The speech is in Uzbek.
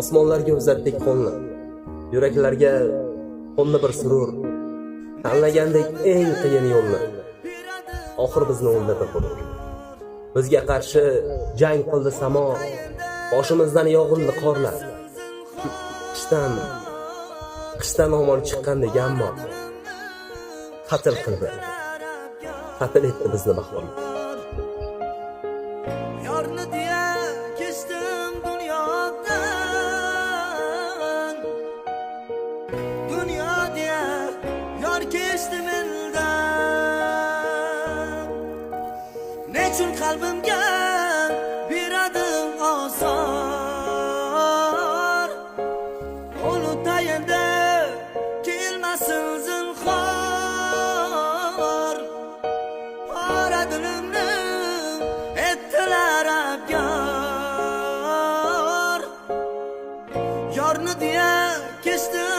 Osmonlarga uzatdik qo'lni, yuraklarga qo'nni bir surur. Tanlagandek eng qiyin yo'lni, oxir bizni o'ldirdi g'urur. Bizga qarshi jang qildi samo, boshimizdan yog'ildi qorlar. Qishdan omon chiqqandek ammo qatl qildi, qatl etdi bizni bahor. Yorni diye geçtim dünyadan, dünya diye yor geçtim elden. Ne için kalbimge bir adım azar, unutayında kelmesin zinhar. Aradığımı ettiler abgar, yarını diye geçtim